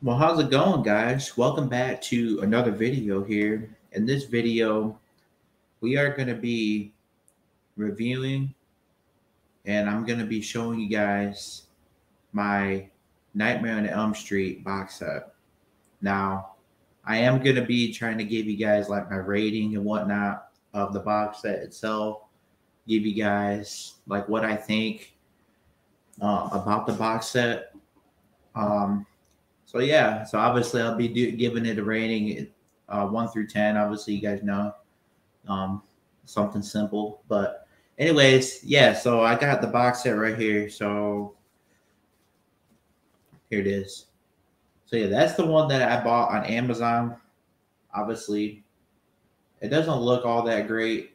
Well, how's it going, guys? Welcome back to another video here. In this video, we are going to be reviewing and I'm going to be showing you guys my Nightmare on Elm Street box set. Now, I am going to be trying to give you guys like my rating and whatnot of the box set itself, give you guys like what I think about the box set. Um, so obviously I'll be giving it a rating 1 through 10. Obviously, you guys know um, something simple, but anyways, yeah. So I got the box set right here. So here it is. So yeah, that's the one that I bought on Amazon. Obviously, it doesn't look all that great.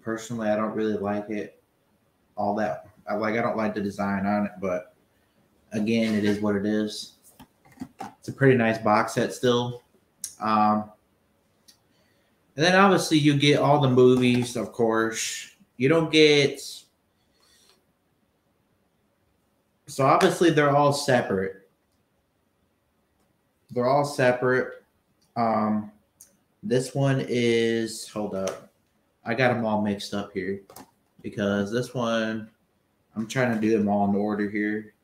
Personally, I don't really like it all that. I don't like the design on it, but again, it is what it is. It's a pretty nice box set still. Um, and then obviously you get all the movies, of course. You don't get. So obviously they're all separate. They're all separate. Um, this one is, hold up. I got them all mixed up here because this one, I'm trying to do them all in order here.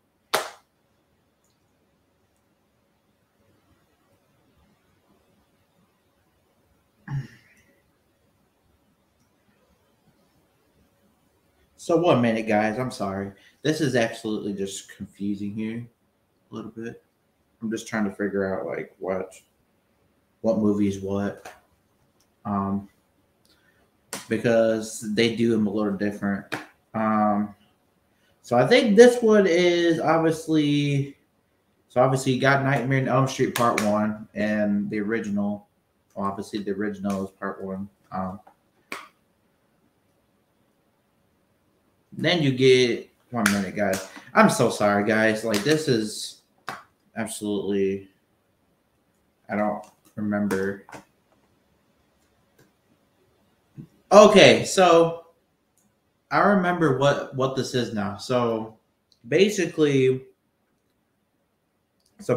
So 1 minute, guys. I'm sorry. This is absolutely just confusing here a little bit. I'm just trying to figure out like what movie is what. Um, because they do them a little different. Um, so I think this one is obviously. So obviously you got Nightmare on Elm Street Part One and the original. Well, obviously the original is Part One. Then you get 1 minute, guys. I'm so sorry, guys. Like this is absolutely. I don't remember. Okay, so I remember what this is now. Basically,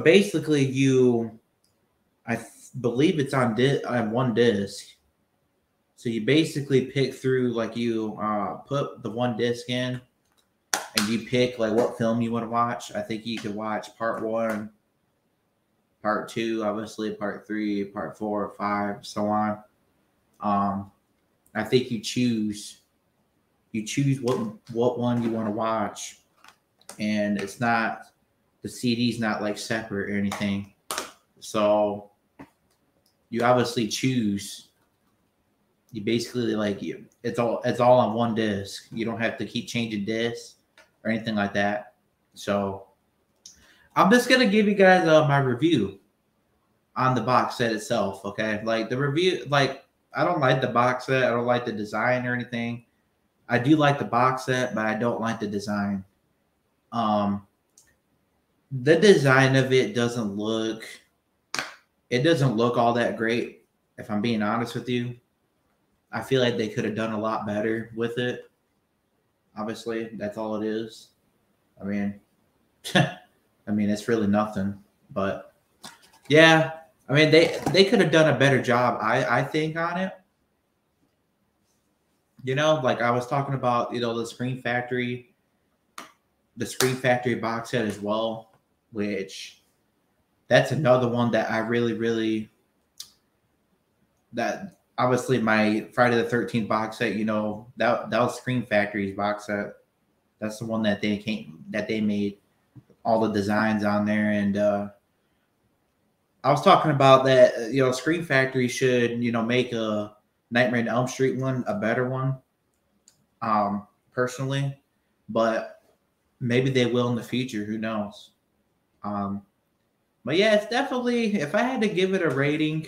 basically, I believe it's on one disc. So you basically pick through like you put the one disc in, and you pick like what film you want to watch. I think you could watch part one, part two, obviously part three, part four, five, so on. Um, I think you choose what one you want to watch, and it's not the CD's not like separate or anything. So you obviously choose. You basically like you. It's all on one disc. You don't have to keep changing discs or anything like that. So I'm just gonna give you guys my review on the box set itself. Okay, like the review, like I don't like the box set. I don't like the design or anything. I do like the box set, but I don't like the design. Um, the design of it doesn't look. It doesn't look all that great. If I'm being honest with you, I feel like they could have done a lot better with it. Obviously, that's all it is. I mean, it's really nothing. But yeah, I mean, they could have done a better job. I think on it. Like I was talking about, the Screen Factory box set as well, which that's another one that I really, really that obviously my Friday the 13th box set. That was Screen Factory's box set. That's the one that they made all the designs on there, and I was talking about that. Screen Factory should make a Nightmare on Elm Street one a better one, personally, but maybe they will in the future. Who knows? Um, but yeah, it's definitely. If I had to give it a rating,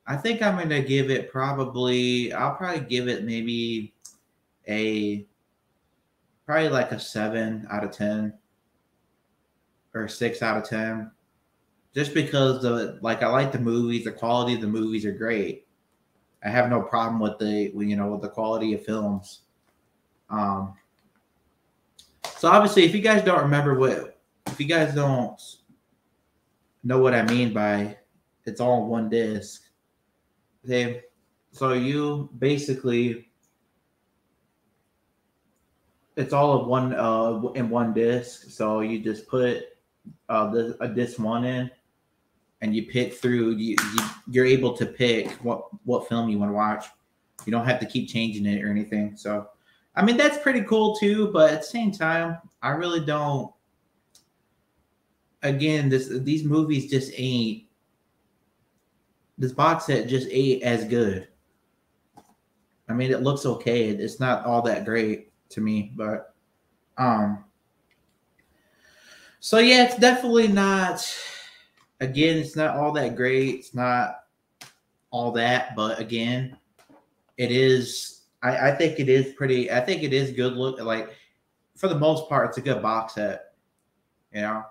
I think I'm gonna give it probably. I'll probably give it maybe a probably like a 7 out of 10 or 6 out of 10, just because I like the movies. The quality of the movies are great. I have no problem with the quality of films. Um, so obviously, if you guys don't remember if you guys don't, know what I mean by it's all one disc. Okay, so you basically it's all of one in one disc. So you just put a disc one in, and you pick through. You're able to pick what film you want to watch. You don't have to keep changing it or anything. So, I mean that's pretty cool too. But at the same time, I really don't. Again, these movies just ain't. This box set just ain't as good. I mean, it looks okay. It's not all that great to me, but so yeah, it's definitely not. Again, it's not all that great. It's not all that, but again, it is. I think it is pretty. I think it is good look. Like for the most part, it's a good box set. You know,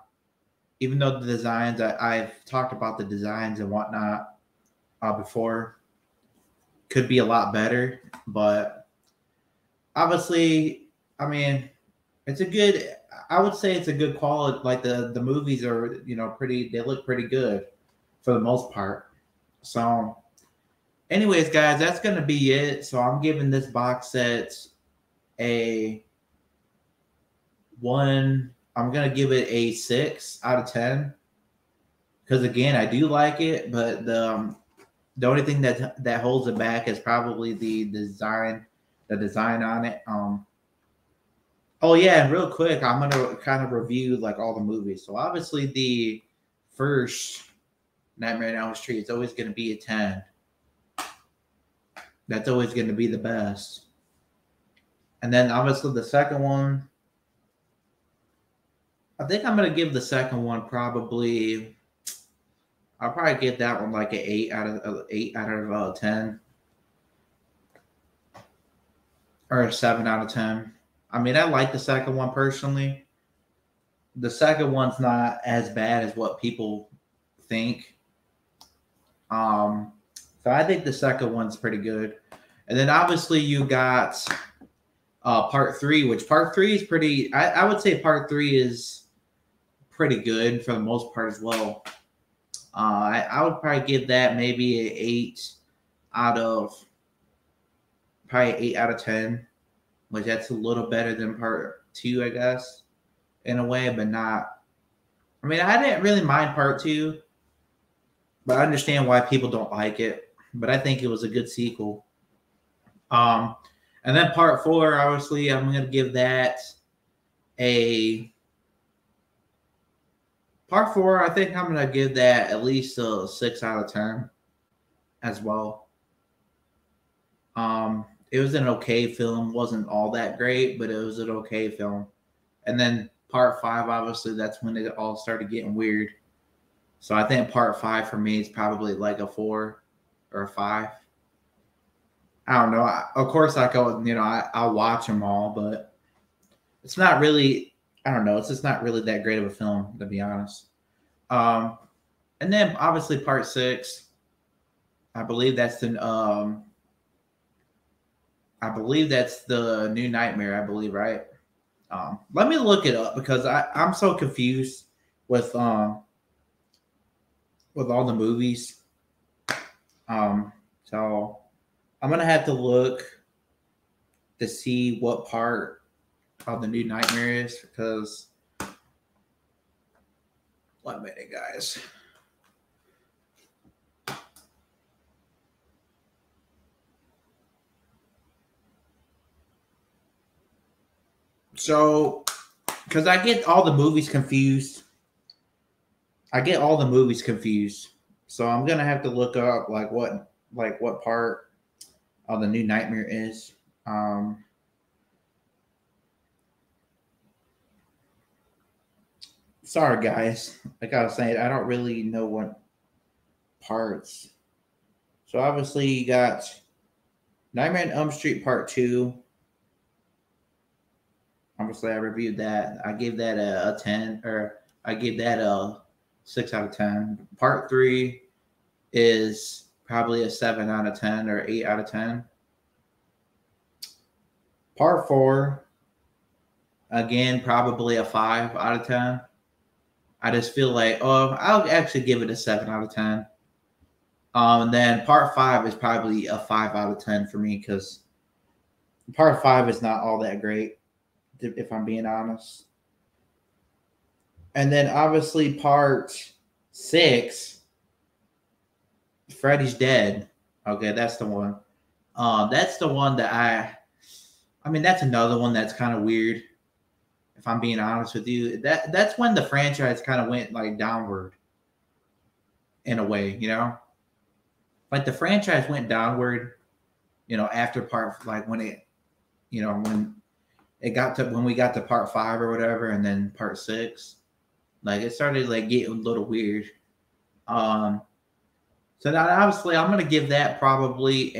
even though the designs, I've talked about the designs and whatnot before, could be a lot better, but obviously, I mean, it's a good. I would say it's a good quality. Like the movies are, pretty. They look pretty good for the most part. So, anyways, guys, that's gonna be it. So I'm giving this box set a one. I'm gonna give it a 6 out of 10 because again, I do like it, but the only thing that holds it back is probably the design on it. Oh yeah, and real quick, I'm gonna kind of review like all the movies. So obviously the first Nightmare on Elm Street is always gonna be a 10. That's always gonna be the best. And then obviously the second one, I think I'm gonna give the second one probably. I'll probably give that one like an 8 out of 10, or a 7 out of 10. I mean, I like the second one personally. The second one's not as bad as what people think. So I think the second one's pretty good. And then obviously you got part three, which part three is pretty. I would say part three is pretty good for the most part as well. I would probably give that maybe an 8 out of 10, which that's a little better than part two, I guess, in a way, but not. I mean, I didn't really mind part two, but I understand why people don't like it. But I think it was a good sequel. And then part four, obviously, I'm gonna give that a part four. I think I'm gonna give that at least a 6 out of 10 as well. It was an okay film. Wasn't all that great, but it was an okay film. And then part five, obviously, that's when it all started getting weird. So I think part five for me is probably like a 4 or a 5. I don't know. Of course, I go, I'll watch them all, but it's not really. I don't know. It's just not really that great of a film, to be honest. And then obviously part 6. I believe that's the. I believe that's the New Nightmare. I believe, right? Let me look it up because I'm so confused with all the movies. So I'm gonna have to look to see what part of the New Nightmare is because 1 minute, guys. So, because I get all the movies confused. So I'm gonna have to look up what part of the New Nightmare is. Sorry, guys. Like I was saying, I don't really know what parts. So obviously you got Nightmare on Elm Street Part 2. Obviously I reviewed that. I gave that a 10, or I gave that a 6 out of 10. Part 3 is probably a 7 out of 10 or 8 out of 10. Part 4, again, probably a 5 out of 10. I just feel like, I'll actually give it a 7 out of 10. And then part 5 is probably a 5 out of 10 for me because part 5 is not all that great, if I'm being honest. And then obviously part 6, Freddy's Dead. Okay, that's the one. That's the one that I mean, that's another one that's kind of weird. If I'm being honest with you, that's when the franchise kind of went like downward in a way, you know, like the franchise went downward, you know, after part, like when it, you know, when we got to part 5 or whatever, and then part 6, like it started like getting a little weird. So now obviously I'm gonna give that probably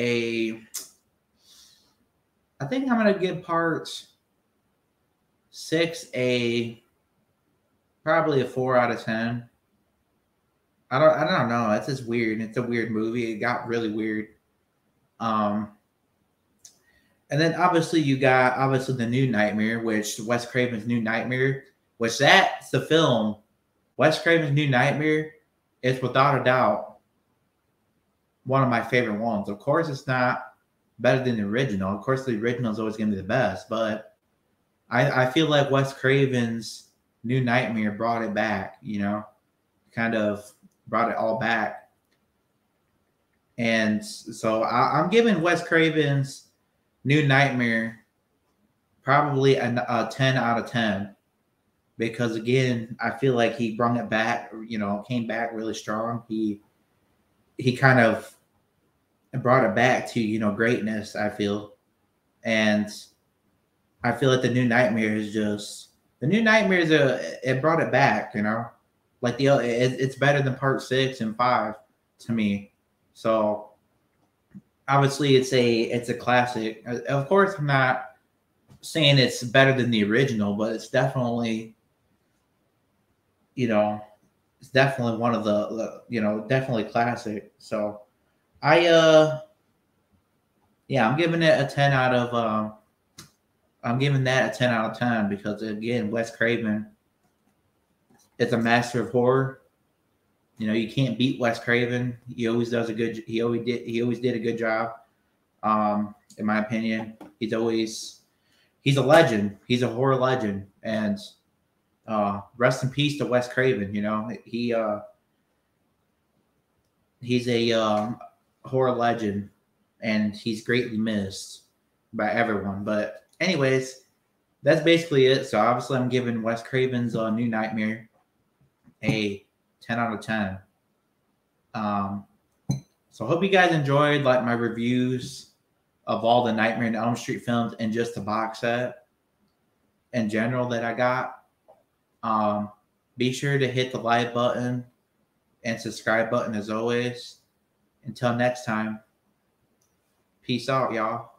I think I'm gonna give part 6 probably a 4 out of 10. I don't know. It's just weird. It's a weird movie. It got really weird. And then obviously you got the New Nightmare, which Wes Craven's New Nightmare, which that's the film. Wes Craven's New Nightmare is without a doubt one of my favorite ones. Of course, it's not better than the original. Of course, the original is always going to be the best, but I feel like Wes Craven's New Nightmare brought it back, you know, kind of brought it all back. And so I'm giving Wes Craven's New Nightmare probably a 10 out of 10 because, again, I feel like he brought it back, you know, came back really strong. He kind of brought it back to, you know, greatness, I feel. And I feel like the New Nightmare is it brought it back, you know, like it's better than part 6 and 5 to me. So obviously it's a classic. Of course, I'm not saying it's better than the original, but it's definitely, you know, it's definitely one of the, you know, definitely classic. So I'm giving it a 10 out of I'm giving that a 10 out of 10 because, again, Wes Craven is a master of horror. You know, you can't beat Wes Craven. He always did a good job. In my opinion, he's a legend. He's a horror legend, and rest in peace to Wes Craven. You know, he's a horror legend, and he's greatly missed by everyone. But anyways, that's basically it. So obviously I'm giving Wes Craven's New Nightmare a 10 out of 10. So I hope you guys enjoyed like my reviews of all the Nightmare on Elm Street films and just the box set in general that I got. Be sure to hit the like button and subscribe button as always. Until next time, peace out, y'all.